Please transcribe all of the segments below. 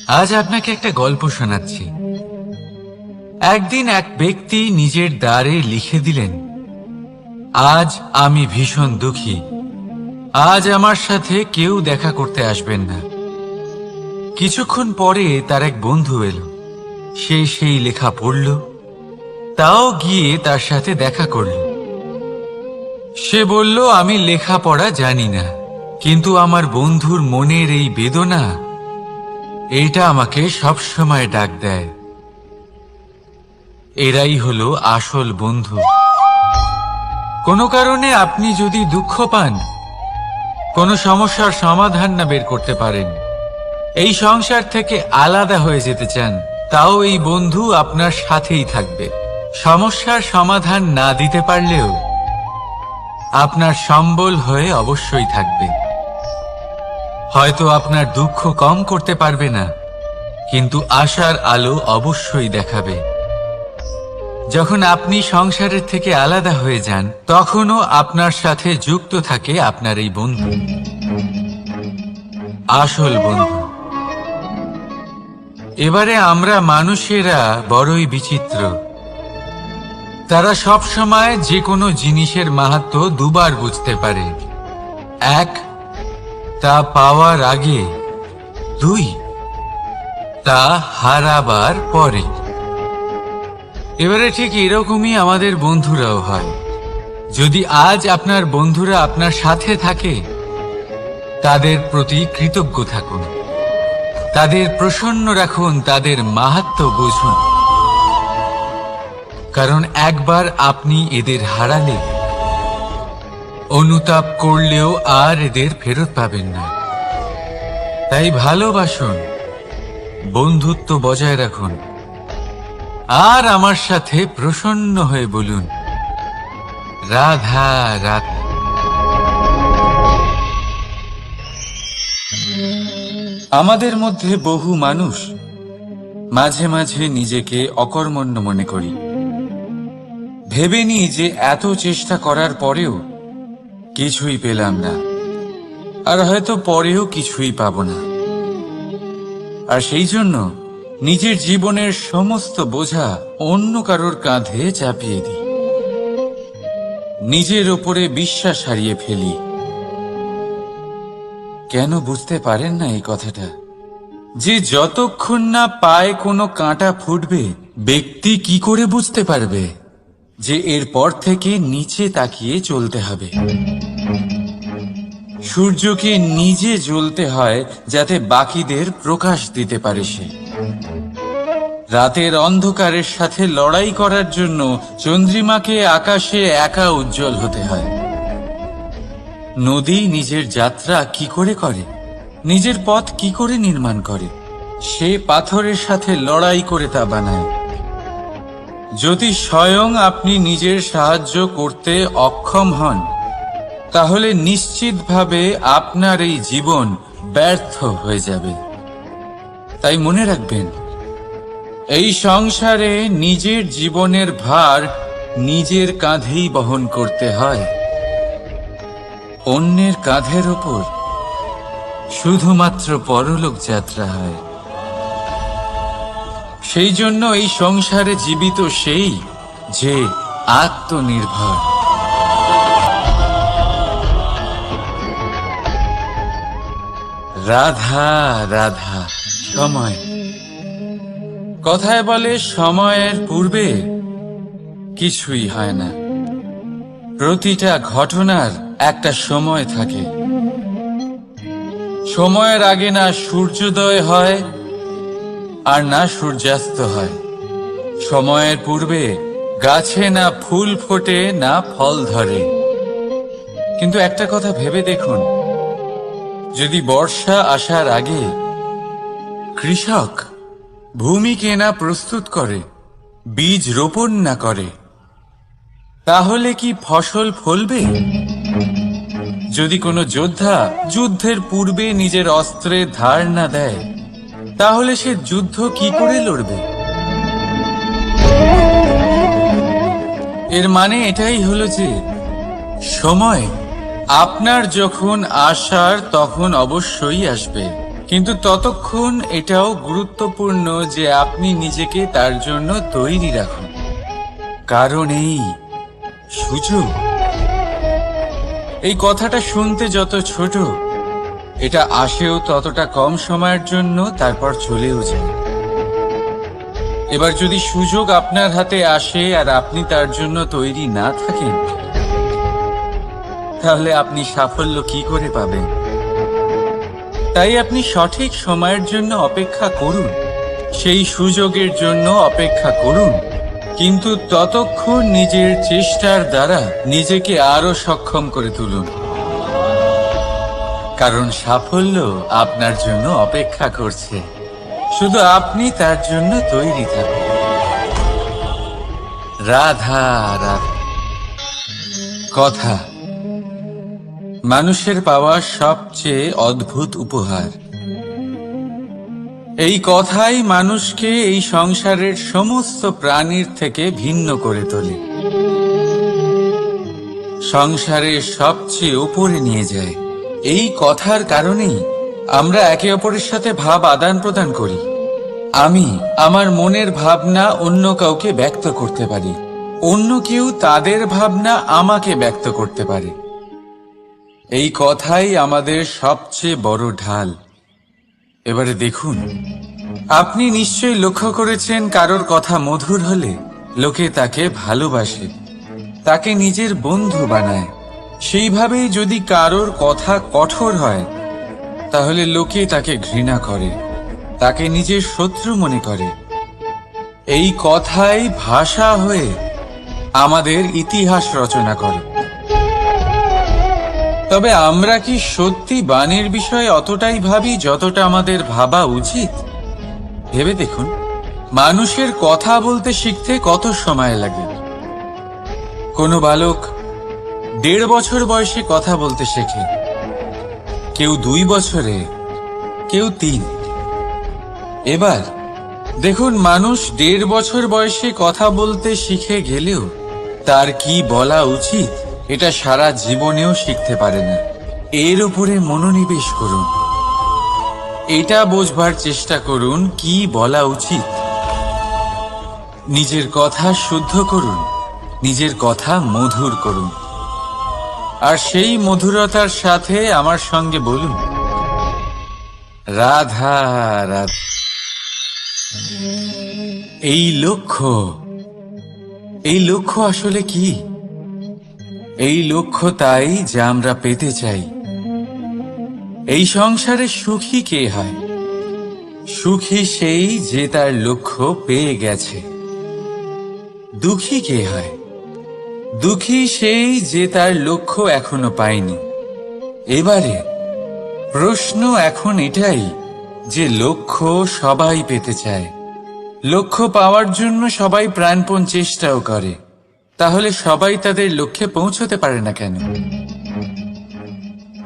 আজ আপনাকে একটা গল্প শোনাচ্ছি। একদিন এক ব্যক্তি নিজের দ্বারে লিখে দিলেন, আজ আমি ভীষণ দুঃখী, আজ আমার সাথে কেউ দেখা করতে আসবেন না। কিছুক্ষণ পরে তার এক বন্ধু এলো। সে সেই লেখা পড়ল, তাও গিয়ে তার সাথে দেখা করল। সে বলল, আমি লেখাপড়া জানি না, কিন্তু আমার বন্ধুর মনের এই বেদনা, এটা আমাকে সবসময় ডাক দেয়। এরাই হলো আসল বন্ধু। কোনো কারণে আপনি যদি দুঃখ পান, কোনো সমস্যার সমাধান না বের করতে পারেন, এই সংসার থেকে আলাদা হয়ে যেতে চান, তাও এই বন্ধু আপনার সাথেই থাকবে। সমস্যার সমাধান না দিতে পারলেও আপনার সম্বল হয়ে অবশ্যই থাকবে। হয়তো আপনার দুঃখ কম করতে পারবে না, কিন্তু আশার আলো অবশ্যই দেখাবে। যখন আপনি সংসারের থেকে আলাদা হয়ে যান, তখনও আপনার সাথে যুক্ত থাকে আপনার এই বন্ধু, আসল বন্ধু। এবারে আমরা মানুষেরা বড়ই বিচিত্র। তারা সব সময় যে কোনো জিনিসের মাহাত্ম্য দুবার বুঝতে পারে। এক, তা পাওয়ার আগে। দুই, তা হারাবার পরে। এবারে ঠিক এরকমই আমাদের বন্ধুরাও হয়। যদি আজ আপনার বন্ধুরা আপনার সাথে থাকে, তাদের প্রতি কৃতজ্ঞ থাকুন, তাদের প্রসন্ন রাখুন, তাদের মাহাত্ম্য বুঝুন। কারণ একবার আপনি এদের হারালে অনুতাপ করলেও আর এদের ফেরত পাবেন না। তাই ভালোবাসুন, বন্ধুত্ব বজায় রাখুন, আর আমার সাথে প্রসন্ন হয়ে বলুন, রাধা রাধা। আমাদের মধ্যে বহু মানুষ মাঝে মাঝে নিজেকে অকর্মণ্য মনে করি। ভেবে নিই যে এত চেষ্টা করার পরেও কিছুই পেলাম না, আর হয়তো পরেও কিছুই পাব না। আর সেই জন্য নিজের জীবনের সমস্ত বোঝা অন্য কারোর কাঁধে চাপিয়ে দিই, নিজের ওপরে বিশ্বাস হারিয়ে ফেলি। কেন বুঝতে পারেন না এই কথাটা? যে যতক্ষণ না পায়ে কোনো কাঁটা ফুটবে, ব্যক্তি কি করে বুঝতে পারবে যে এরপর থেকে নিচে তাকিয়ে চলতে হবে? সূর্যকে নিজে জ্বলতে হয় যাতে বাকিদের প্রকাশ দিতে পারে সে। রাতের অন্ধকারের সাথে লড়াই করার জন্য চন্দ্রিমাকে আকাশে একা উজ্জ্বল হতে হয়। নদী নিজের যাত্রা কি করে করে, নিজের পথ কি করে নির্মাণ করে? সে পাথরের সাথে লড়াই করে তা বানায়। যদি স্বয়ং আপনি নিজের সাহায্য করতে অক্ষম হন, তাহলে নিশ্চিতভাবে আপনার এই জীবন ব্যর্থ হয়ে যাবে। তাই মনে রাখবেন, এই সংসারে নিজের জীবনের ভার নিজের কাঁধেই বহন করতে হয়। অন্যের কাঁধের ওপর শুধুমাত্র পরলোক যাত্রা হয়। সেই জন্য এই সংসারে জীবিত সেই যে আত্মনির্ভর। রাধা রাধা। সময়, কথায় বলে সময়ের পূর্বে কিছুই হয় না। প্রতিটা ঘটনার একটা সময় থাকে। সময়ের আগে না সূর্যোদয় হয় আর না সূর্যাস্ত হয়। সময়ের পূর্বে গাছে না ফুল ফোটে না ফল ধরে। কিন্তু একটা কথা ভেবে দেখুন, যদি বর্ষা আসার আগে কৃষক ভূমিকে না প্রস্তুত করে, বীজ রোপণ না করে, তাহলে কি ফসল ফলবে? যদি কোনো যোদ্ধা যুদ্ধের পূর্বে নিজের অস্ত্রের ধার না দেয়, তাহলে সে যুদ্ধ কি করে লড়বে? এর মানে এটাই হলো যে সময় আপনার যখন আসার তখন অবশ্যই আসবে, কিন্তু ততক্ষণ এটাও গুরুত্বপূর্ণ যে আপনি নিজেকে তার জন্য তৈরি রাখুন। কারণ এই সুযোগ, এই কথাটা শুনতে যত ছোট, এটা আসেও ততটা কম সময়ের জন্য, তারপর চলেও যায়। এবার যদি সুযোগ আপনার হাতে আসে আর আপনি তার জন্য তৈরি না থাকেন, তাহলে আপনি সাফল্য কি করে পাবেন? তাই আপনি সঠিক সময়ের জন্য অপেক্ষা করুন, সেই সুযোগের জন্য অপেক্ষা করুন, কিন্তু ততক্ষণ নিজের চেষ্টার দ্বারা নিজেকে আরো সক্ষম করে তুলুন। কারণ সাফল্য আপনার জন্য অপেক্ষা করছে, শুধু আপনি তার জন্য তৈরি থাকুন। রাধা রাধা। কথা মানুষের পাওয়া সবচেয়ে অদ্ভুত উপহার। এই কথাই মানুষকে এই সংসারের সমস্ত প্রাণীর থেকে ভিন্ন করে তোলে, সংসারের সবচেয়ে উপরে নিয়ে যায়। এই কথার কারণেই আমরা একে অপরের সাথে ভাব আদান প্রদান করি। আমি আমার মনের ভাবনা অন্য কাউকে ব্যক্ত করতে পারি, অন্য কেউ তাদের ভাবনা আমাকে ব্যক্ত করতে পারে। এই কথাই আমাদের সবচেয়ে বড় ঢাল। এবারে দেখুন, আপনি নিশ্চয়ই লক্ষ্য করেছেন, কারোর কথা মধুর হলে লোকে তাকে ভালোবাসে, তাকে নিজের বন্ধু বানায়। সেইভাবেই যদি কারোর কথা কঠোর হয়, তাহলে লোকে তাকে ঘৃণা করে, তাকে নিজের শত্রু মনে করে। এই কথাই ভাষা হয়ে আমাদের ইতিহাস রচনা করে। তবে আমরা কি সত্যি বাণীর বিষয়ে অতটাই ভাবি যতটা আমাদের ভাবা উচিত? ভেবে দেখুন, মানুষের কথা বলতে শিখতে কত সময় লাগে। কোনো বালক 1.5 বছর বয়সে কথা বলতে শেখে, কেউ 2 বছরে, কেউ 3। এবার দেখুন, মানুষ 1.5 বছর বয়সে কথা বলতে শিখে গেলেও তার কি বলা উচিত এটা সারা জীবনেও শিখতে পারে না। এর উপরে মনোনিবেশ করুন, এটা বোঝবার চেষ্টা করুন কি বলা উচিত। নিজের কথা শুদ্ধ করুন, নিজের কথা মধুর করুন, আর সেই মধুরতার সাথে আমার সঙ্গে বলুন, রাধা রাধা। এই লক্ষ্য আসলে কি? এই লক্ষ্য তাই যা আমরা পেতে চাই। এই সংসারে সুখী কে হয়? সুখী সেই যে তার লক্ষ্য পেয়ে গেছে। দুঃখী কে হয়? দুঃখী সেই যে তার লক্ষ্য এখনো পায়নি। এবারে প্রশ্ন এখন এটাই যে লক্ষ্য সবাই পেতে চায়, লক্ষ্য পাওয়ার জন্য সবাই প্রাণপণ চেষ্টাও করে, তাহলে সবাই তাদের লক্ষ্যে পৌঁছতে পারে না কেন?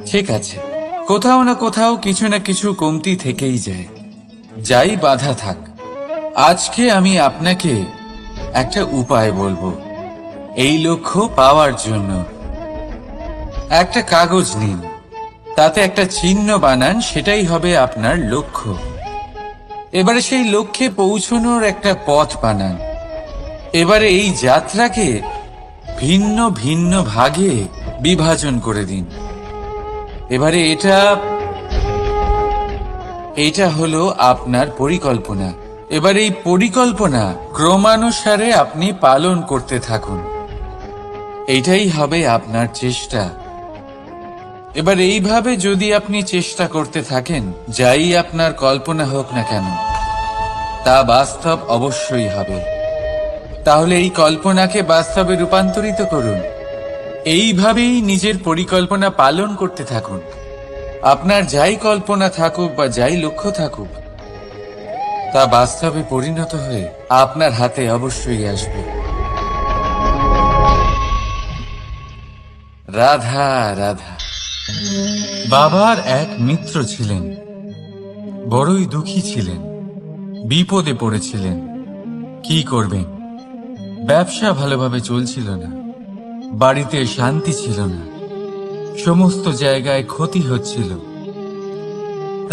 ঠিক আছে, কোথাও না কোথাও কিছু না কিছু কমতি থেকেই যায়, যাই বাধা থাক। আজকে আমি আপনাকে একটা উপায় বলবো এই লক্ষ্য পাওয়ার জন্য। একটা কাগজ নিন, তাতে একটা চিহ্ন বানান, সেটাই হবে আপনার লক্ষ্য। এবারে সেই লক্ষ্যে পৌঁছানোর একটা পথ বানান। এবারে এই যাত্রাকে ভিন্ন ভিন্ন ভাগে বিভাজন করে দিন। এবারে এটা হলো আপনার পরিকল্পনা। এবার এই পরিকল্পনা ক্রমানুসারে আপনি পালন করতে থাকুন, এটাই হবে আপনার চেষ্টা। এবার এইভাবে যদি আপনি চেষ্টা করতে থাকেন, যাই আপনার কল্পনা হোক না কেন তা বাস্তব অবশ্যই হবে। তাহলে এই কল্পনাকে বাস্তবে রূপান্তরিত করুন। এইভাবেই নিজের পরিকল্পনা পালন করতে থাকুন। আপনার যাই কল্পনা থাকুক বা যাই লক্ষ্য থাকুক, তা বাস্তবে পরিণত হয়ে আপনার হাতে অবশ্যই আসবে। রাধা রাধা। বাবার এক মিত্র ছিলেন, বড়ই দুঃখী ছিলেন, বিপদে পড়েছিলেন। কি করবেন? ব্যবসা ভালোভাবে চলছিল না, বাড়িতে শান্তি ছিল না, সমস্ত জায়গায় ক্ষতি হচ্ছিল।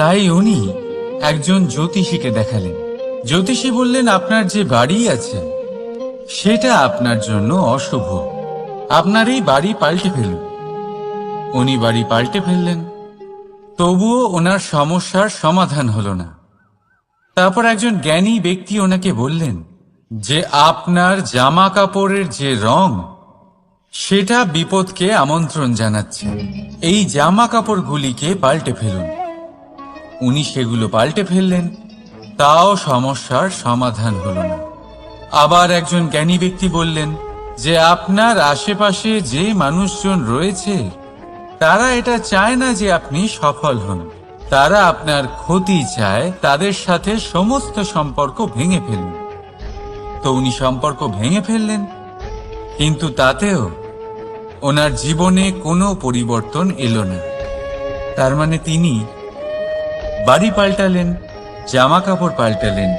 তাই উনি একজন জ্যোতিষীকে দেখালেন। জ্যোতিষী বললেন, আপনার যে বাড়ি আছে সেটা আপনার জন্য অশুভ, আপনার এই বাড়ি পাল্টে ফেলুন। উনি বাড়ি পাল্টে ফেললেন, তবুও ওনার সমস্যার সমাধান হলো না। তারপর একজন জ্ঞানী ব্যক্তি ওনাকে বললেন যে আপনার জামা কাপড়ের যে রং সেটা বিপদকে আমন্ত্রণ জানাচ্ছে, এই জামা কাপড়গুলিকে পাল্টে ফেলুন। উনি সেগুলো পাল্টে ফেললেন, তাও সমস্যার সমাধান হলো না। আবার একজন জ্ঞানী ব্যক্তি বললেন যে আপনার আশেপাশে যে মানুষজন রয়েছে তারা এটা চায় না যে আপনি সফল হন, তারা আপনার ক্ষতি চায়, তাদের সাথে সমস্ত সম্পর্ক ভেঙে ফেলুন। তো উনি সম্পর্ক ভেঙে ফেললেন, কিন্তু তাতেও ওনার জীবনে কোনো পরিবর্তন এলো না। তার মানে তিনি বাড়ি পাল্টালেন, জামা কাপড় পাল্টালেন,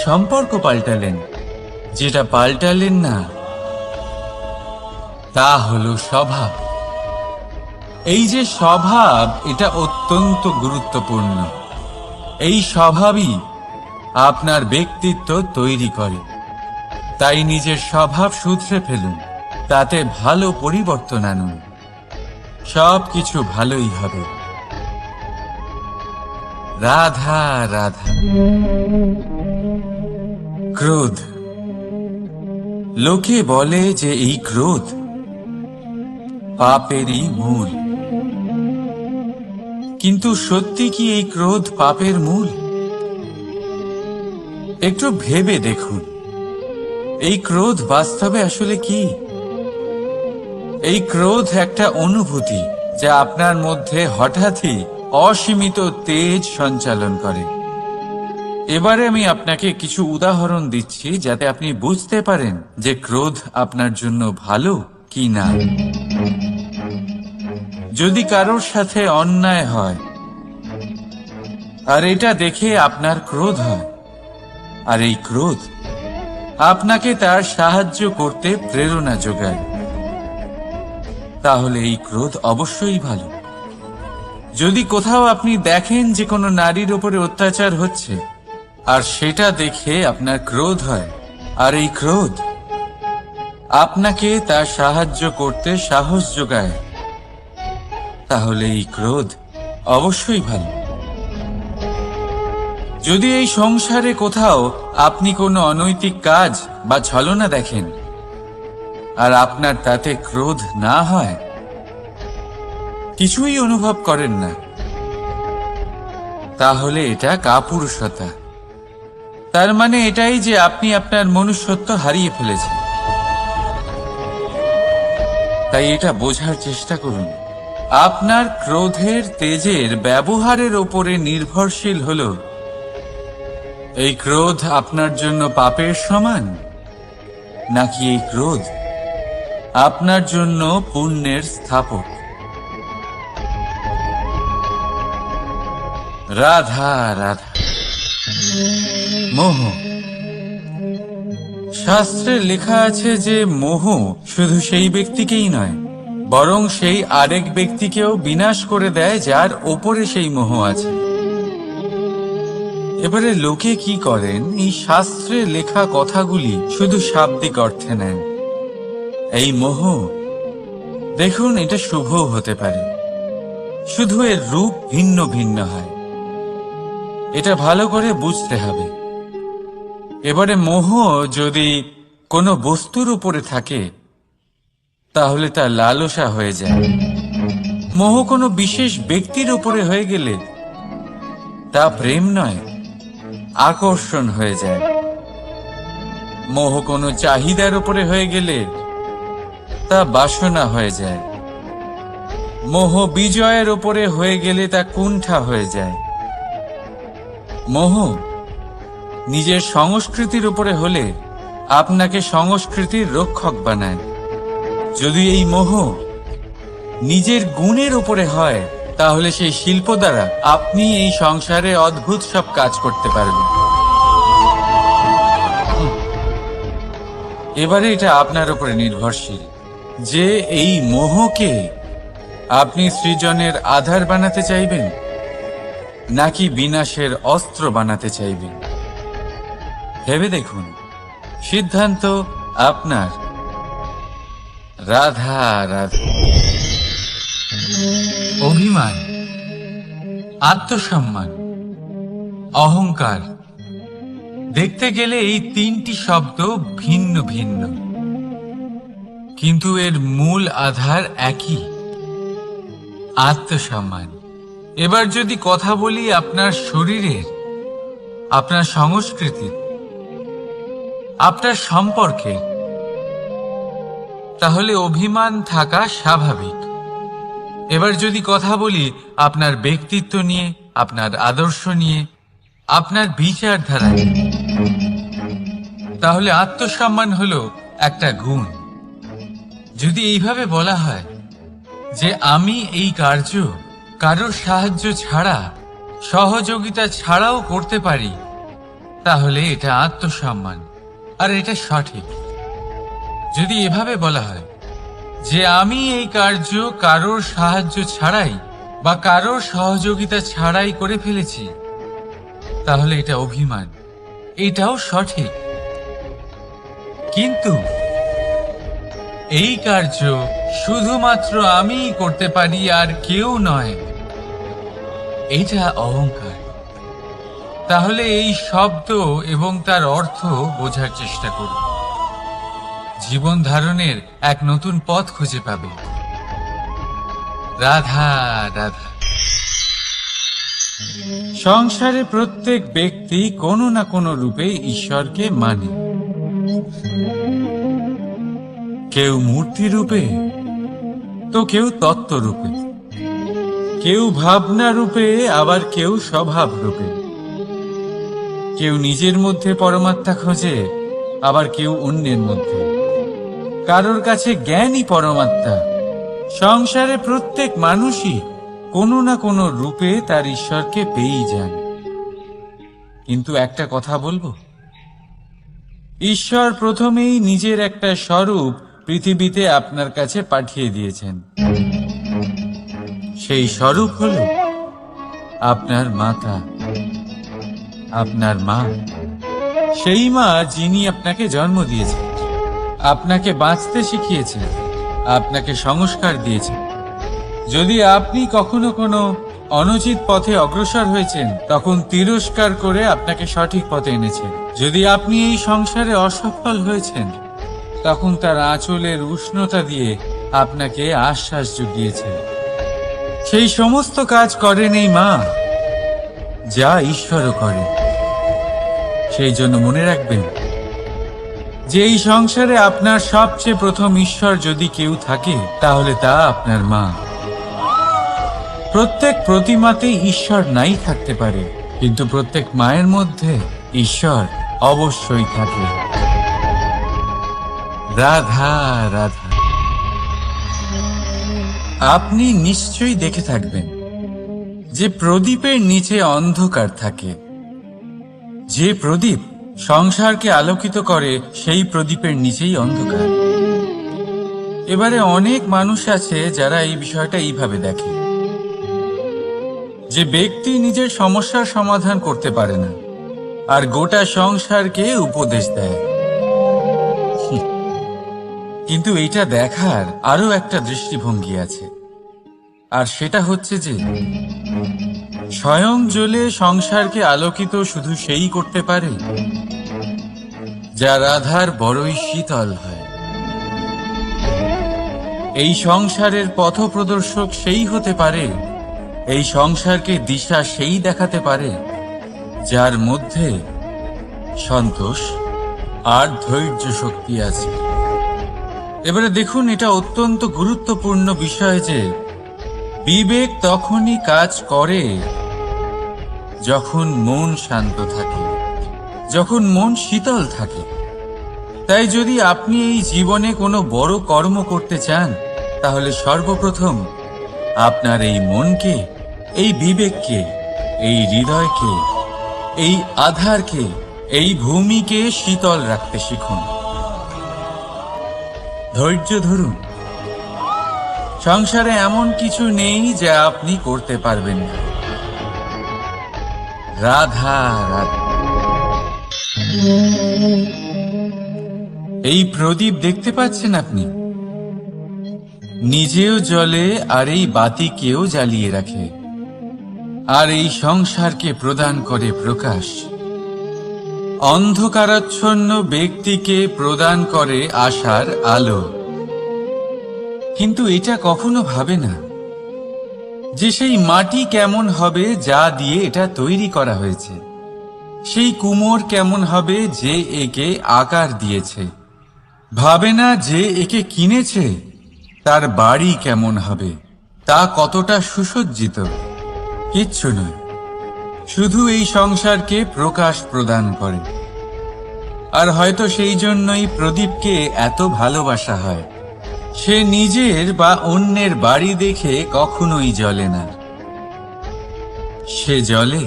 সম্পর্ক পাল্টালেন, যেটা পাল্টালেন না তা হলো স্বভাব। এই যে স্বভাব, এটা অত্যন্ত গুরুত্বপূর্ণ। এই স্বভাবই আপনার ব্যক্তিত্ব তৈরি করে। তাই নিজের স্বভাব শুধরে ফেলুন, তাতে ভালো পরিবর্তন আনুন, সবকিছু ভালোই হবে। রাধা রাধা। ক্রোধ। লোকে বলে যে এই ক্রোধ পাপেরই মূল, কিন্তু সত্যি কি এই ক্রোধ পাপের মূল? একটু ভেবে দেখুন, এই ক্রোধ বাস্তবে আসলে কি? এই ক্রোধ একটা অনুভূতি যা আপনার মধ্যে হঠাৎই অসীমিত তেজ সঞ্চালন করে। এবারে আমি আপনাকে কিছু উদাহরণ দিচ্ছি যাতে আপনি বুঝতে পারেন যে ক্রোধ আপনার জন্য ভালো কি না। যদি কারোর সাথে অন্যায় হয় আর এটা দেখে আপনার ক্রোধ হয়, আর এই ক্রোধ আপনাকে তার সাহায্য করতে প্রেরণা যোগায়, তাহলে এই ক্রোধ অবশ্যই ভালো। যদি কোথাও আপনি দেখেন যে কোনো নারীর উপরে অত্যাচার হচ্ছে আর সেটা দেখে আপনার ক্রোধ হয়, আর এই ক্রোধ আপনাকে তার সাহায্য করতে সাহস যোগায়, তাহলে এই ক্রোধ অবশ্যই ভালো। যদি এই সংসারে কোথাও আপনি কোনো অনৈতিক কাজ বা ছলনা দেখেন আর আপনার তাতে ক্রোধ না হয়, কিছুই অনুভব করেন না, তাহলে এটা কাপুরুষতা। তার মানে এটাই যে আপনি আপনার মনুষ্যত্ব হারিয়ে ফেলেছেন। তাই এটা বোঝার চেষ্টা করুন, আপনার ক্রোধের তেজের ব্যবহারের ওপরে নির্ভরশীল হলো এই ক্রোধ আপনার জন্য পাপের সমান, নাকি এই ক্রোধ আপনার জন্য পুণ্যের স্থাপক। রাধা রাধা। মোহ। শাস্ত্রে লেখা আছে যে মোহ শুধু সেই ব্যক্তিকেই নয়, বরং সেই আরেক ব্যক্তিকেও বিনাশ করে দেয় যার ওপরে সেই মোহ আছে। এবারে লোকে কি করেন, এই শাস্ত্রে লেখা কথাগুলি শুধু শাব্দিক অর্থে নেন। এই মোহ, দেখুন, এটা শুভ হতে পারে, শুধু এর রূপ ভিন্ন ভিন্ন হয়, এটা ভালো করে বুঝতে হবে। এবারে মোহ যদি কোনো বস্তুর উপরে থাকে তাহলে তা লালসা হয়ে যায়। মোহ কোনো বিশেষ ব্যক্তির উপরে হয়ে গেলে তা প্রেম নয়, আকর্ষণ হয়ে যায়। মোহ কোনো চাহিদার উপরে হয়ে গেলে তা বাসনা হয়ে যায়। মোহ বিজয়ের উপরে হয়ে গেলে তা কুণ্ঠা হয়ে যায়। মোহ নিজের সংস্কৃতির উপরে হলে আপনাকে সংস্কৃতির রক্ষক বানায়। যদি এই মোহ নিজের গুণের উপরে হয় তাহলে সেই শিল্প দ্বারা আপনি এই সংসারে অদ্ভুত সব কাজ করতে পারবেন। এবারে এটা আপনার উপরে নির্ভরশীল যে এই মোহকে আপনি সৃজনের আধার বানাতে চাইবেন, নাকি বিনাশের অস্ত্র বানাতে চাইবেন? ভেবে দেখুন, সিদ্ধান্ত আপনার। রাধা রাধা। অভিমান, আত্মসম্মান, অহংকার, দেখতে গেলে এই তিনটি শব্দ ভিন্ন ভিন্ন, কিন্তু এর মূল আধার একই, আত্মসম্মান। এবার যদি কথা বলি আপনার শরীরের, আপনার সংস্কৃতির, আপনার সম্পর্কের, তাহলে অভিমান থাকা স্বাভাবিক। এবার যদি কথা বলি আপনার ব্যক্তিত্ব নিয়ে, আপনার আদর্শ নিয়ে, আপনার বিচারধারা নিয়ে, তাহলে আত্মসম্মান হলো একটা গুণ। যদি এইভাবে বলা হয় যে আমি এই কার্য কারোর সাহায্য ছাড়া, সহযোগিতা ছাড়াও করতে পারি, তাহলে এটা আত্মসম্মান, আর এটা সঠিক। যদি এভাবে বলা হয় যে আমি এই কার্য কারোর সাহায্য ছাড়াই বা কারোর সহযোগিতা ছাড়াই করে ফেলেছি, তাহলে এটা অভিমান, এটাও সঠিক। কিন্তু এই কার্য শুধুমাত্র আমিই করতে পারি আর কেউ নয়, এটা অহংকার। তাহলে এই শব্দ এবং তার অর্থ বোঝার চেষ্টা করুন। জীবন ধারণের এক নতুন পথ খুঁজে পাবে। রাধা রাধা। সংসারে প্রত্যেক ব্যক্তি কোনো না কোনো রূপে ঈশ্বরকে মানে। কেউ মূর্তি রূপে, তো কেউ তত্ত্ব রূপে, কেউ ভাবনা রূপে, আবার কেউ স্বভাব রূপে। কেউ নিজের মধ্যে পরমাত্মা খোঁজে, আবার কেউ অন্যের মধ্যে। কারোর কাছে জ্ঞানই পরমাত্মা। সংসারে প্রত্যেক মানুষই কোনো না কোনো রূপে তার ঈশ্বরকে পেয়েই যান। কিন্তু একটা কথা বলবো, ঈশ্বর প্রথমেই নিজের একটা স্বরূপ পৃথিবীতে আপনার কাছে পাঠিয়ে দিয়েছেন। সেই স্বরূপ হল আপনার মাতা, আপনার মা। সেই মা যিনি আপনাকে জন্ম দিয়েছেন, আপনাকে বাঁচতে শিখিয়েছেন, আপনাকে সংস্কার দিয়েছেন। যদি আপনি কখনো কোনো অনুচিত পথে অগ্রসর হয়েছেন, তখন তিরস্কার করে আপনাকে সঠিক পথে এনেছেন। যদি আপনি এই সংসারে অসফল হয়েছেন, তখন তার আঁচলের উষ্ণতা দিয়ে আপনাকে আশ্বাস জুগিয়েছেন। সেই সমস্ত কাজ করেন এই মা, যা ঈশ্বরও করেন। সেই জন্য মনে রাখবেন যে এই সংসারে আপনার সবচেয়ে প্রথম ঈশ্বর যদি কেউ থাকে, তাহলে তা আপনার মা। প্রত্যেক প্রতিমাতে ঈশ্বর নাই থাকতে পারে, কিন্তু প্রত্যেক মায়ের মধ্যে ঈশ্বর অবশ্যই থাকে। রাধা রাধা। আপনি নিশ্চয়ই দেখে থাকবেন যে প্রদীপের নিচে অন্ধকার থাকে। যে প্রদীপ সংসারকে আলোকিত করে, সেই প্রদীপের নিচেই অন্ধকার। এবারে অনেক মানুষ আছে যারা এই বিষয়টা এইভাবে দেখে যে ব্যক্তি নিজের সমস্যার সমাধান করতে পারে না, আর গোটা সংসারকে উপদেশ দেয়। কিন্তু এইটা দেখার আরো একটা দৃষ্টিভঙ্গি আছে, আর সেটা হচ্ছে যে স্বয়ং জ্বলে সংসারকে আলোকিত শুধু সেই করতে পারে যা রাধার বড়ই শীতল হয়। এই সংসারের পথপ্রদর্শক সেই হতে পারে, এই সংসারকে দিশা সেই দেখাতে পারে যার মধ্যে সন্তোষ আর ধৈর্য শক্তি আছে। এবারে দেখুন, এটা অত্যন্ত গুরুত্বপূর্ণ বিষয় যে বিবেক তখনই কাজ করে যখন মন শান্ত থাকে, যখন মন শীতল থাকে। তাই যদি আপনি এই জীবনে কোনো বড় কর্ম করতে চান, তাহলে সর্বপ্রথম আপনার এই মনকে, এই বিবেককে, এই হৃদয়কে, এই আধারকে, এই ভূমিকে শীতল রাখতে শিখুন। ধৈর্য ধরুন। সংসারে এমন কিছু নেই যা আপনি করতে পারবেন না। রাধা রাধা। এই প্রদীপ দেখতে পাচ্ছেন আপনি, নিজেও জ্বলে আর এই বাতিকেও জ্বালিয়ে রাখে, আর এই সংসারকে প্রদান করে প্রকাশ। অন্ধকারাচ্ছন্ন ব্যক্তিকে প্রদান করে আশার আলো। কিন্তু এটা কখনো ভাবে না যে সেই মাটি কেমন হবে যা দিয়ে এটা তৈরি করা হয়েছে, সেই কুমোর কেমন হবে যে একে আকার দিয়েছে। ভাবে না যে একে কিনেছে তার বাড়ি কেমন হবে, তা কতটা সুসজ্জিত। কিচ্ছু নয়, শুধু এই সংসারকে প্রকাশ প্রদান করে। আর হয়তো সেই জন্যই প্রদীপকে এত ভালোবাসা হয়। সে নিজের বা অন্যের বাড়ি দেখে কখনোই জ্বলে না, সে জ্বলে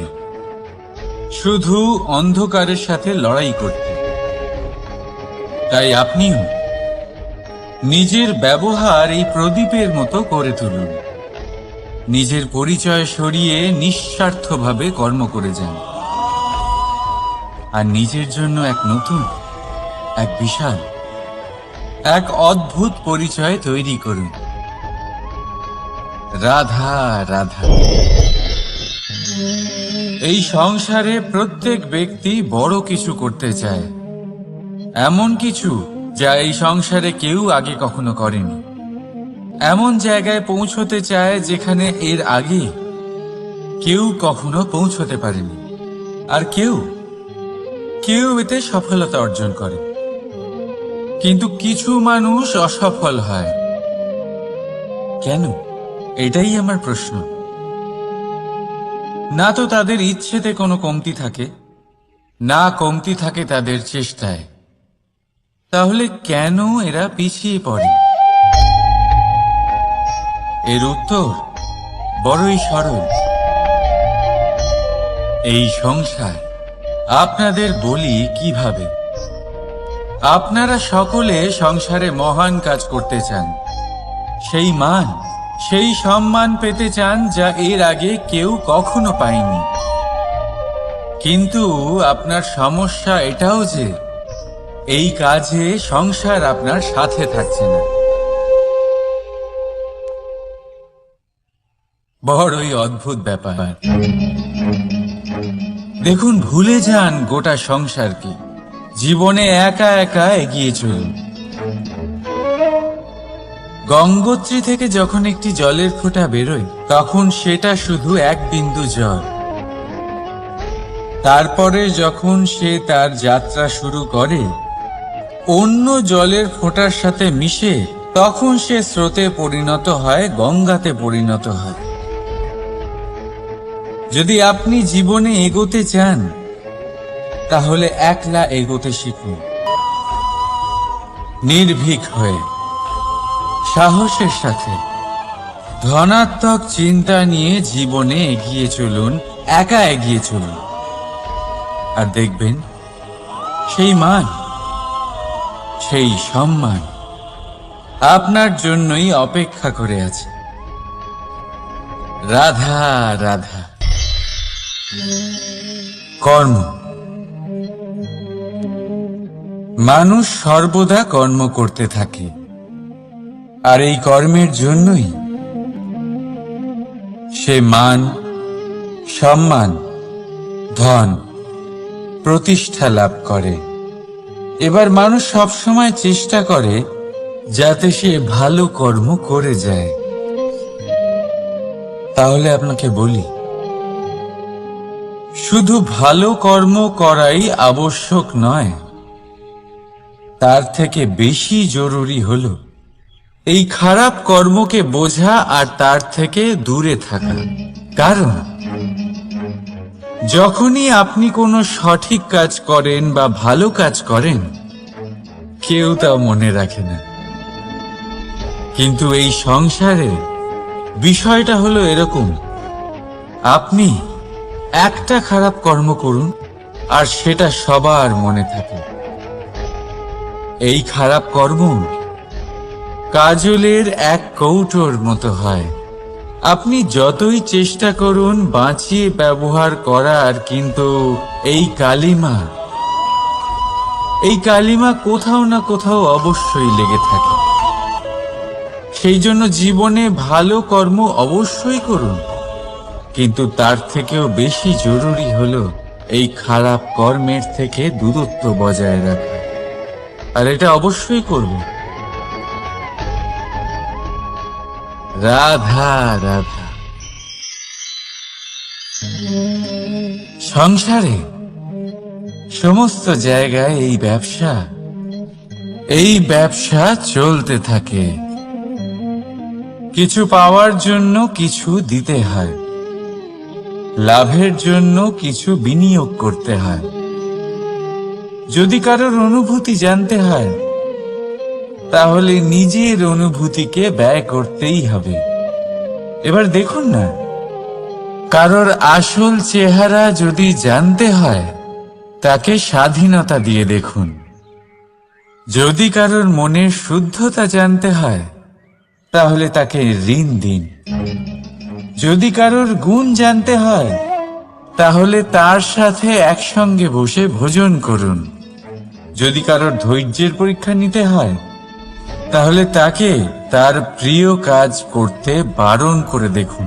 শুধু অন্ধকারের সাথে লড়াই করতে। তাই আপনিও নিজের ব্যবহার এই প্রদীপের মতো করে তুলুন। নিজের পরিচয় সরিয়ে নিঃস্বার্থভাবে কর্ম করে যান, আর নিজের জন্য এক নতুন, এক বিশাল, এক অদ্ভুত পরিচয় তৈরি করুন। রাধা রাধা। এই সংসারে প্রত্যেক ব্যক্তি বড় কিছু করতে চায়, এমন কিছু যা এই সংসারে কেউ আগে কখনো করেনি। এমন জায়গায় পৌঁছতে চায় যেখানে এর আগে কেউ কখনো পৌঁছতে পারেনি, আর কেউ এতে সফলতা অর্জন করে। কিন্তু কিছু মানুষ অসফল হয় কেন? এটাই আমার প্রশ্ন। না তো তাদের ইচ্ছেতে কোনো কমতি থাকে, না কমতি থাকে তাদের চেষ্টায়। তাহলে কেন এরা পিছিয়ে পড়ে? এর উত্তর বড়ই সরল। এই সংসার আপনাদের বলি কিভাবে। আপনারা সকলে সংসারে মহান কাজ করতে চান, সেই মান, সেই সম্মান পেতে চান যা এর আগে কেউ কখনো পায়নি। কিন্তু আপনার সমস্যা এটাও যে এই কাজে সংসার আপনার সাথে থাকছে না। বড়ই অদ্ভুত ব্যাপার। দেখুন, ভুলে যান গোটা সংসারকে, জীবনে একা একা এগিয়ে চলুন। গঙ্গোত্রী থেকে যখন একটি জলের ফোঁটা বেরোয় তখন সেটা শুধু এক বিন্দু জল। তারপরে যখন সে তার যাত্রা শুরু করে অন্য জলের ফোঁটার সাথে মিশে, তখন সে স্রোতে পরিণত হয়, গঙ্গাতে পরিণত হয়। যদি আপনি জীবনে এগোতে চান তাহলে একলা এগোতে শিখুন, নির্ভীক হয়ে, সাহসের সাথে, ধনাত্মক চিন্তা নিয়ে জীবনে এগিয়ে চলুন, একা এগিয়ে চলুন। আর দেখবেন সেই মান, সেই সম্মান আপনার জন্যই অপেক্ষা করে আছে। রাধা রাধা। কর্ম। মানুষ সর্বদা কর্ম করতে থাকে, আর এই কর্মের জন্যই সে মান, সম্মান, ধন, প্রতিষ্ঠা লাভ করে। এবার মানুষ সবসময় চেষ্টা করে যাতে সে ভালো কর্ম করে যায়। তাহলে আপনাকে বলি, শুধু ভালো কর্ম করাই আবশ্যক নয়, তার থেকে বেশি জরুরি হলো এই খারাপ কর্মকে বোঝা আর তার থেকে দূরে থাকা। কারণ যখনই আপনি কোনো সঠিক কাজ করেন বা ভালো কাজ করেন, কেউ তা মনে রাখে না। কিন্তু এই সংসারে বিষয়টা হলো এরকম, আপনি একটা খারাপ কর্ম করুন আর সেটা সবার মনে থাকে। এই খারাপ কর্ম কাজলের এক কৌটোর মতো হয়, আপনি যতই চেষ্টা করুন বাঁচিয়ে ব্যবহার করার, কিন্তু এই কালিমা কোথাও না কোথাও অবশ্যই লেগে থাকে। সেই জন্য জীবনে ভালো কর্ম অবশ্যই করুন, কিন্তু তার থেকেও বেশি জরুরি হলো এই খারাপ কর্মের থেকে দূরত্ব বজায় রাখা। আর এটা অবশ্যই করব। রাধা রাধা। সংসারে সমস্ত জায়গায় এই ব্যবসা চলতে থাকে। কিছু পাওয়ার জন্য কিছু দিতে হয়, লাভের জন্য কিছু বিনিয়োগ করতে হয়। যদি কারোর অনুভূতি জানতে হয়, তাহলে নিজের অনুভূতিকে ব্যয় করতেই হবে। এবার দেখুন না, কারোর আসল চেহারা যদি জানতে হয়, তাকে স্বাধীনতা দিয়ে দেখুন। যদি কারোর মনের শুদ্ধতা জানতে হয়, তাহলে তাকে ঋণ দিন। যদি কারোর গুণ জানতে হয়, তাহলে তার সাথে একসঙ্গে বসে ভোজন করুন। যদি কারোর ধৈর্যের পরীক্ষা নিতে হয়, তাহলে তাকে তার প্রিয় কাজ করতে বারণ করে দেখুন।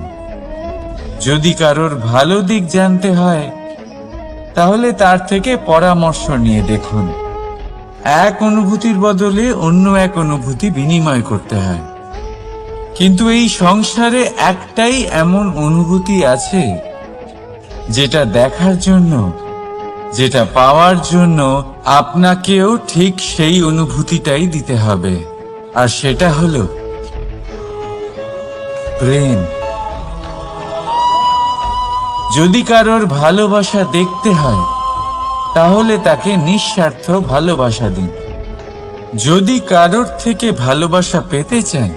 যদি কারোর ভালো দিক জানতে হয়, তাহলে তার থেকে পরামর্শ নিয়ে দেখুন। এক অনুভূতির বদলে অন্য এক অনুভূতি বিনিময় করতে হয়। কিন্তু এই সংসারে একটাই এমন অনুভূতি আছে, যেটা দেখার জন্য, যেটা পাওয়ার জন্য আপনাকেও ঠিক সেই অনুভূতিটাই দিতে হবে। আর সেটা হলো প্রেম। যদি কারোর ভালোবাসা দেখতে হয়, তাহলে তাকে নিঃস্বার্থ ভালোবাসা দিন। যদি কারোর থেকে ভালোবাসা পেতে চান,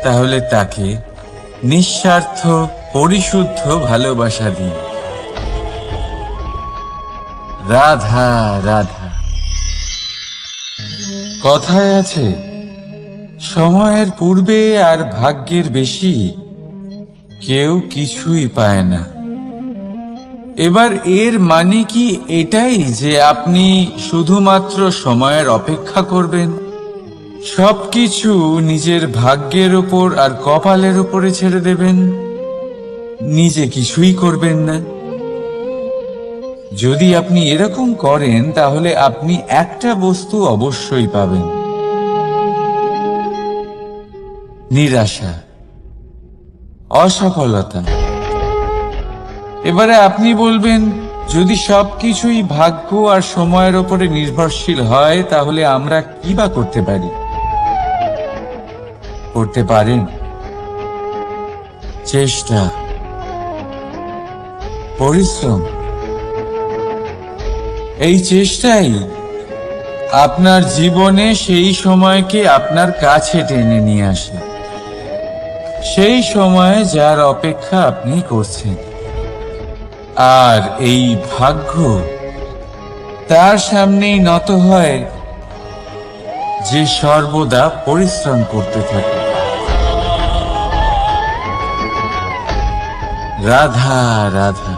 তাহলে তাকে নিঃস্বার্থ পরিশুদ্ধ ভালোবাসা দিন। রাধা রাধা। কথায় আছে, সময়ের পূর্বে আর ভাগ্যের বেশি কেউ কিছুই পায় না। এবার এর মানে কি এটাই যে আপনি শুধুমাত্র সময়ের অপেক্ষা করবেন, সবকিছু নিজের ভাগ্যের উপর আর কপালের উপরে ছেড়ে দেবেন, নিজে কিছুই করবেন না? যদি আপনি এরকম করেন, তাহলে আপনি একটা বস্তু অবশ্যই পাবেন: নিরাশা, অসফলতা। এবারে আপনি বলবেন, যদি সবকিছুই ভাগ্য আর সময়ের উপরে নির্ভরশীল হয়, তাহলে আমরা কি বা করতে পারি? করতে পারেন চেষ্টা, পরিশ্রম। এই চেষ্টাই আপনার জীবনে সেই সময়কে আপনার কাছে টেনে নিয়ে আসে, সেই সময়ে যার অপেক্ষা আপনি করছেন। আর এই ভাগ্য তার সামনেই নত হয় যে সর্বদা পরিশ্রম করতে থাকে। রাধা রাধা।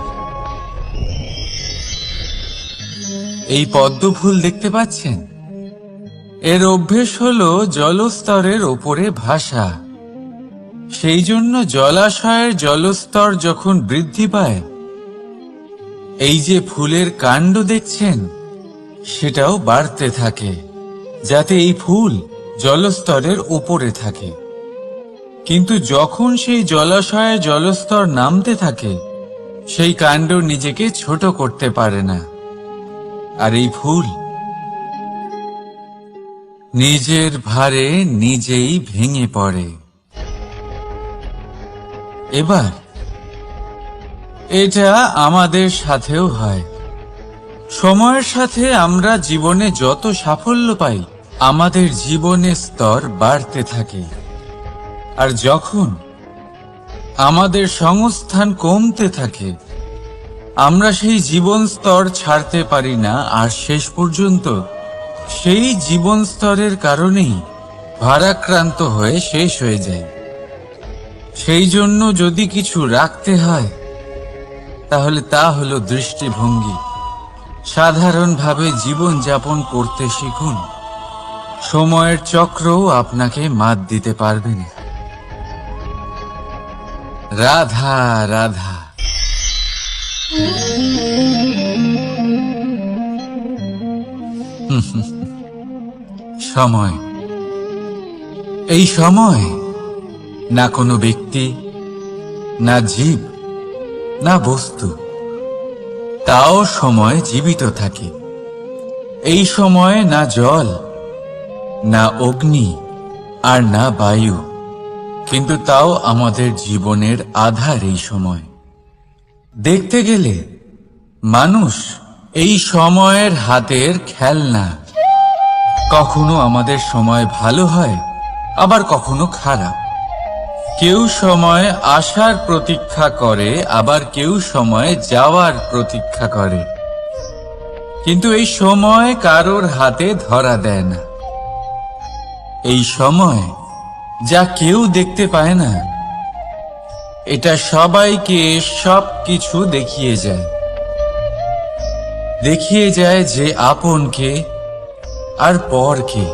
এই পদ্ম ফুল দেখতে পাচ্ছেন? এর অভ্যেস হলো জলস্তরের ওপরে ভাসা। সেই জন্য জলাশয়ের জলস্তর যখন বৃদ্ধি পায়, এই যে ফুলের কাণ্ড দেখছেন, সেটাও বাড়তে থাকে, যাতে এই ফুল জলস্তরের উপরে থাকে। কিন্তু যখন সেই জলাশয়ে জলস্তর নামতে থাকে, সেই কাণ্ড নিজেকে ছোট করতে পারে না, আর এই ফুল নিজের ভারে নিজেই ভেঙে পড়ে। এবার এটা আমাদের সাথেও হয়। সময়ের সাথে আমরা জীবনে যত সাফল্য পাই, আমাদের জীবনের স্তর বাড়তে থাকে। আর যখন আমাদের সংস্থান কমতে থাকে, আমরা সেই জীবন স্তর ছাড়তে পারি না, আর শেষ পর্যন্ত সেই জীবন স্তরের কারণেই ভারাক্রান্ত হয়ে শেষ হয়ে যায়। সেই জন্য যদি কিছু রাখতে হয় তাহলে তা হলো দৃষ্টিভঙ্গি। সাধারণভাবে জীবন যাপন করতে শিখুন। সময়ের চক্রও আপনাকে মাত দিতে পারবে না। রাধা রাধা। সময়, এই সময় না কোনো ব্যক্তি, না জীব, না বস্তু, তাও সময় জীবিত থাকে। এই সময়ে না জল, না অগ্নি, আর না বায়ু, কিন্তু তাও আমাদের জীবনের আধার এই সময়। দেখতে গেলে মানুষ এই সময়ের হাতের খেলনা। কখনো আমাদের সময় ভালো হয়, আবার কখনো খারাপ। কেউ সময় আসার প্রতীক্ষা করে, আবার কেউ সময় যাওয়ার প্রতীক্ষা করে, কিন্তু এই সময় কারোর হাতে ধরা দেয় না। এই সময় যা কেউ দেখতে পায় না, এটা সবাইকে সবকিছু দেখিয়ে যায়। দেখিয়ে যায় যে আপনকে আর পরকে,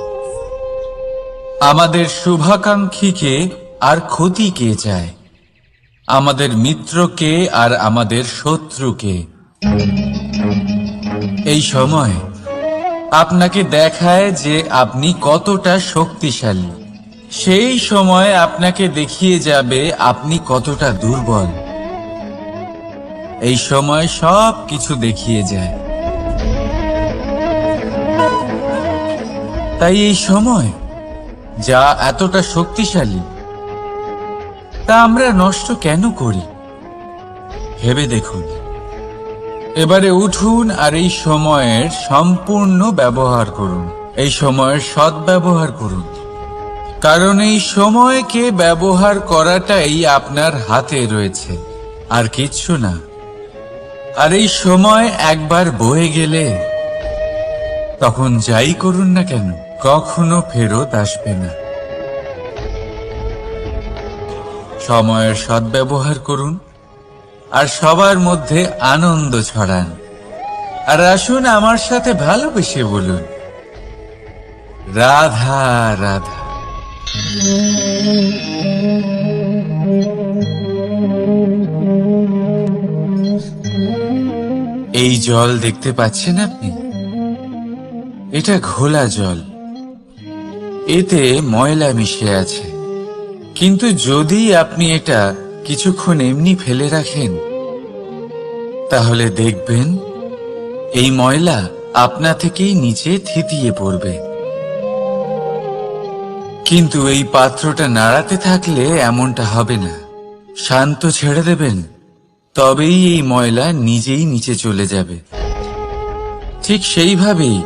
আমাদের শুভাকাঙ্ক্ষীকে আর ক্ষতিকে চায়, আমাদের মিত্রকে আর আমাদের শত্রুকে। এই সময় আপনাকে দেখায় যে আপনি কতটা শক্তিশালী, সেই সময় আপনাকে দেখিয়ে যাবে আপনি কতটা দুর্বল। এই সময় সব কিছু দেখিয়ে যায়। তাই এই সময় যা এতটা শক্তিশালী, তা আমরা নষ্ট কেন করি? ভেবে দেখুন। এবারে উঠুন আর এই সময়ের সম্পূর্ণ ব্যবহার করুন। এই সময়ের সদ্ব্যবহার করুন, কারণ এই সময়কে ব্যবহার করাটাই আপনার হাতে রয়েছে, আর কিচ্ছু না। আর এই সময় একবার বয়ে গেলে তখন যাই করুন না কেন, কখনো ফেরত আসবে না। সময়ের সদ্ব্যবহার করুন আর সবার মধ্যে আনন্দ ছড়ান। আর আসুন আমার সাথে ভালোবেসে বলুন, রাধা রাধা। এই জল দেখতে পাচ্ছেন আপনি? এটা ঘোলা জল, এতে ময়লা মিশে আছে। কিন্তু যদি আপনি এটা কিছুক্ষণ এমনি ফেলে রাখেন, তাহলে দেখবেন এই ময়লা আপনা থেকেই নিচে থিতিয়ে পড়বে। কিন্তু এই পাত্রটা নাড়াতে থাকলে এমনটা হবে না। শান্ত ছেড়ে দেবেন, তবেই এই ময়লা নিজেই নিচে চলে যাবে। ঠিক সেইভাবেই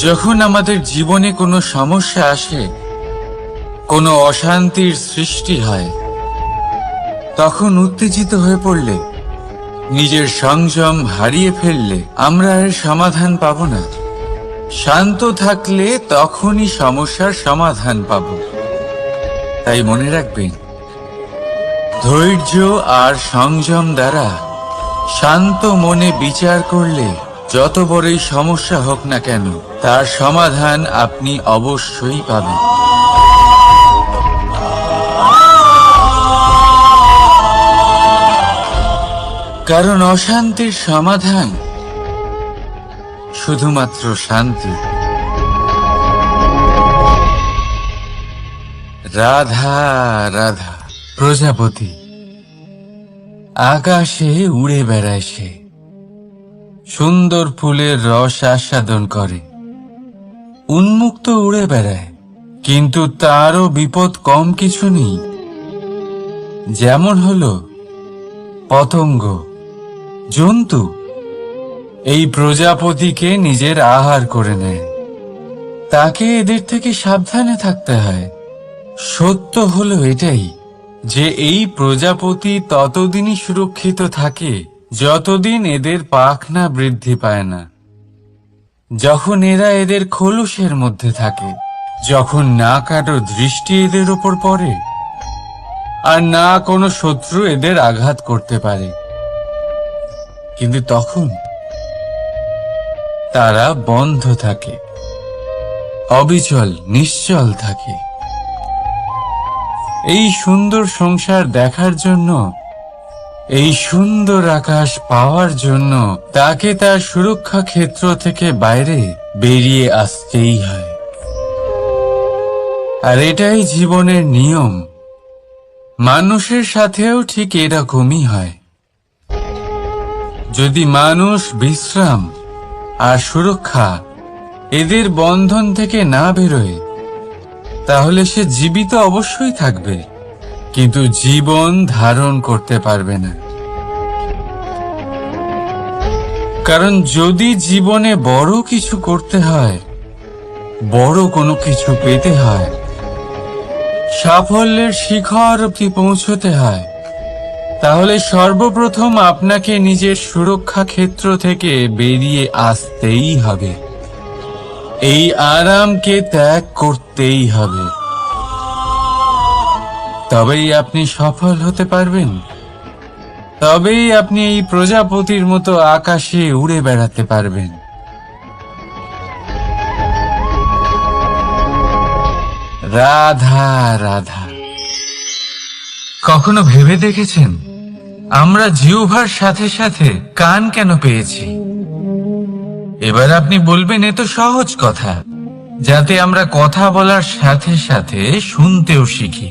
যখন আমাদের জীবনে কোনো সমস্যা আসে, কোনো অশান্তির সৃষ্টি হয়, তখন উত্তেজিত হয়ে পড়লে, নিজের সংযম হারিয়ে ফেললে আমরা এর সমাধান পাব না। শান্ত থাকলে তখনই সমস্যার সমাধান পাব। তাই মনে রাখবেন, ধৈর্য আর সংযম দ্বারা শান্ত মনে বিচার করলে যত বড়ই সমস্যা হোক না কেন, তার সমাধান আপনি অবশ্যই পাবেন। কারণ অশান্তির সমাধান শুধুমাত্র শান্তি। রাধা রাধা। প্রজাপতি আকাশে উড়ে বেড়ায়, সে সুন্দর ফুলের রস আস্বাদন করে, উন্মুক্ত উড়ে বেড়ায়, কিন্তু তারও বিপদ কম কিছু নেই। যেমন হলো পতঙ্গ, জন্তু। এই প্রজাপতিকে নিজের আহার করে নেয়, তাকে এদের থেকে সাবধানে থাকতে হয়। সত্য হলো এটাই যে এই প্রজাপতি ততদিনই সুরক্ষিত থাকে যতদিন এদের পাখনা বৃদ্ধি পায় না। যখন এরা এদের খোলসের মধ্যে থাকে, যখন না কারো দৃষ্টি এদের ওপর পড়ে, আর না কোনো শত্রু এদের আঘাত করতে পারে। কিন্তু তখন তারা বন্ধ থাকে, অবিচল নিশ্চল থাকে। এই সুন্দর সংসার দেখার জন্য, এই সুন্দর আকাশ পাওয়ার জন্য তাকে তার সুরক্ষা ক্ষেত্র থেকে বাইরে বেরিয়ে আসতেই হয়। আর এটাই জীবনের নিয়ম। মানুষের সাথেও ঠিক এরকমই হয়। যদি মানুষ বিশ্রাম আর সুরক্ষা এদের বন্ধন থেকে না বেরোয়, তাহলে সে জীবিত অবশ্যই থাকবে, কিন্তু জীবন ধারণ করতে পারবে না। কারণ যদি জীবনে বড় কিছু করতে হয়, বড় কোনো কিছু পেতে হয়, সাফল্যের শিখর অবধি পৌঁছতে হয়, তাহলে সর্বপ্রথম আপনাকে নিজের সুরক্ষা ক্ষেত্র থেকে বেরিয়ে আসতেই হবে। এই আরামকে ত্যাগ করতেই হবে। তবেই আপনি সফল হতে পারবেন। তবেই আপনি এই প্রজাপতির মতো আকাশে উড়ে বেড়াতে পারবেন। রাধা রাধা। কখনো ভেবে দেখেছেন আমরা জিহ্বার সাথে সাথে কান কেন পেয়েছি? এবার আপনি বলবেন এ তো সহজ কথা, যাতে আমরা কথা বলার সাথে সাথে শুনতেও শিখি।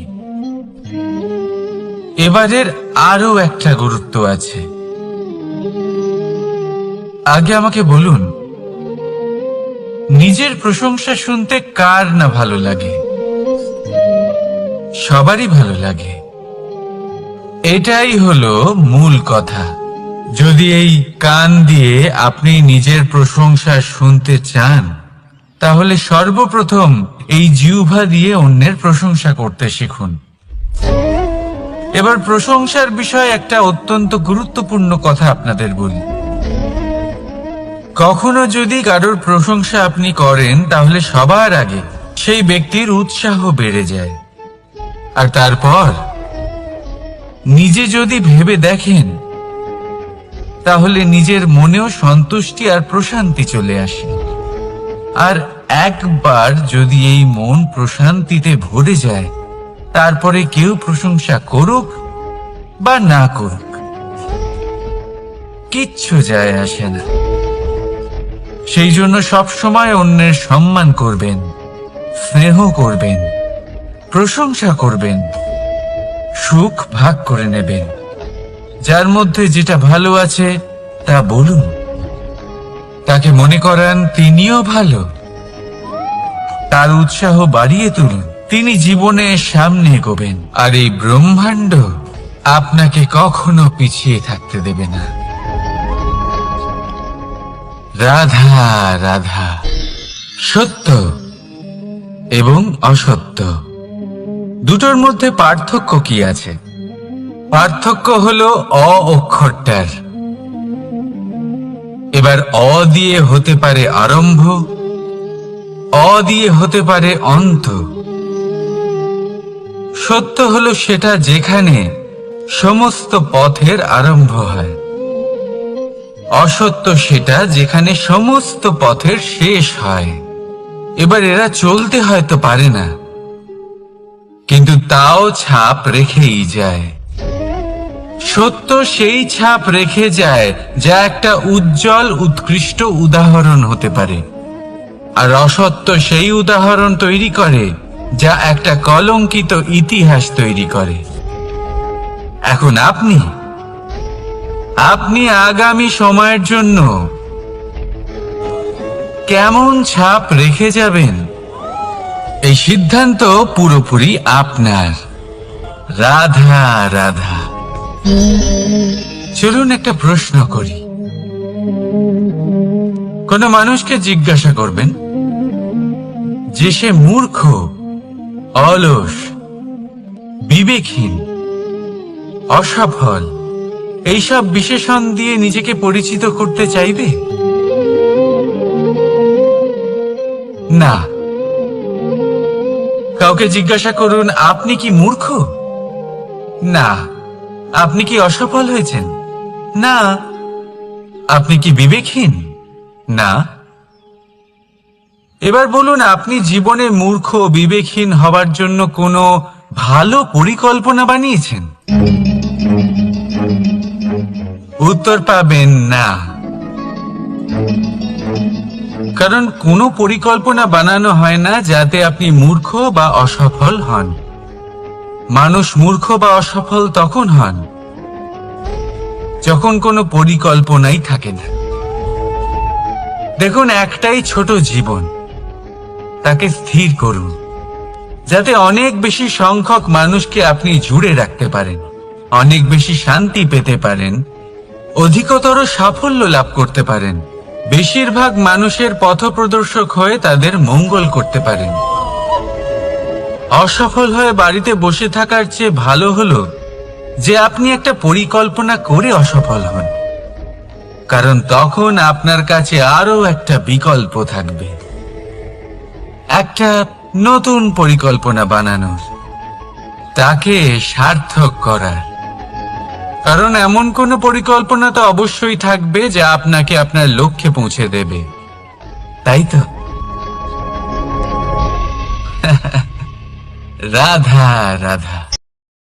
এবারের আরো একটা গুরুত্ব আছে। আগে আমাকে বলুন, নিজের প্রশংসা শুনতে কার না ভালো লাগে? সবারই ভালো লাগে। এটাই হলো মূল কথা। যদি এই কান দিয়ে আপনি নিজের প্রশংসা শুনতে চান, তাহলে সর্বপ্রথম এই জিহ্বা দিয়ে অন্যের প্রশংসা করতে শিখুন। এবার প্রশংসার বিষয়ে একটা অত্যন্ত গুরুত্বপূর্ণ কথা আপনাদের বলি। কখনো যদি কারোর প্রশংসা আপনি করেন, তাহলে সবার আগে সেই ব্যক্তির উৎসাহ বেড়ে যায়। আর তারপর নিজে যদি ভেবে দেখেন, তাহলে নিজের মনেও সন্তুষ্টি আর প্রশান্তি চলে আসে। আর একবার যদি এই মন প্রশান্তিতে ভরে যায়, তারপরে কেউ প্রশংসা করুক বা না করুক, কিচ্ছু যায় আসে না। সেই জন্য সবসময় অন্যের সম্মান করবেন, স্নেহ করবেন, প্রশংসা করবেন, সুখ ভাগ করে নেবেন। যার মধ্যে যেটা ভালো আছে তা বলুন, তাকে মনে করান তিনিও ভালো, তার উৎসাহ বাড়িয়ে তুলুন। তিনি জীবনে সামনে এগোবেন, আর এই ব্রহ্মাণ্ড আপনাকে কখনো পিছিয়ে থাকতে দেবে না। রাধা রাধা। সত্য এবং অসত্য দুটোর মধ্যে পার্থক্য কি আছে? পার্থক্য হলো অ অক্ষরটার। এবার অ দিয়ে হতে পারে আরম্ভ, অ দিয়ে হতে পারে অন্ত। সত্য হলো সেটা যেখানে সমস্ত পথের আরম্ভ হয়। অসত্য সেটা যেখানে সমস্ত পথের শেষ হয়। এবার এরা চলতে হয়তো পারে না, কিন্তু তাও ছাপ রেখেই যায়। সত্য সেই ছাপ রেখে যায় যা একটা উজ্জ্বল উৎকৃষ্ট উদাহরণ হতে পারে, আর অসত্য সেই উদাহরণ তৈরি করে যা একটা কলঙ্কিত ইতিহাস তৈরি করে। এখন আপনি আগামী সময়ের জন্য কেমন ছাপ রেখে যাবেন, এই সিদ্ধান্ত পুরোপুরি আপনার। রাধা রাধা। চলুন একটা প্রশ্ন করি। কোন মানুষকে জিজ্ঞাসা করবেন যে সে মূর্খ, অলস, বিবেকহীন, অসফল, এইসব বিশেষণ দিয়ে নিজেকে পরিচিত করতে চাইবে? না। কাউকে জিজ্ঞাসা করুন, আপনি কি মূর্খ? না। আপনি কি অসফল হয়েছেন? না। আপনি কি বিবেকহীন? না। এবার বলুন, আপনি জীবনে মূর্খ ও বিবেকহীন হবার জন্য কোনো ভালো পরিকল্পনা বানিয়েছেন? উত্তর পাবেন না। কারণ কোনো পরিকল্পনা বানানো হয় না যাতে আপনি মূর্খ বা অসফল হন। মানুষ মূর্খ বা অসফল তখন হন যখন কোনো পরিকল্পনাই থাকে না। দেখুন, একটাই ছোট জীবন, তাকে স্থির করুন যাতে অনেক বেশি সংখ্যক মানুষকে আপনি জুড়ে রাখতে পারেন, অনেক বেশি শান্তি পেতে পারেন, অধিকতর সাফল্য লাভ করতে পারেন, বেশিরভাগ মানুষের পথপ্রদর্শক হয়ে তাদের মঙ্গল করতে পারেন। অসফল হয়ে বাড়িতে বসে থাকার চেয়ে ভালো হলো যে আপনি একটা পরিকল্পনা করে অসফল হন, কারণ তখন আপনার কাছে আরো একটা বিকল্প থাকবে, একটা নতুন পরিকল্পনা বানানোর, তাকে সার্থক করার। কারণ এমন কোনো পরিকল্পনা তো অবশ্যই থাকবে যা আপনাকে আপনার লক্ষ্যে পৌঁছে দেবে, তাই তো? রাধা রাধা।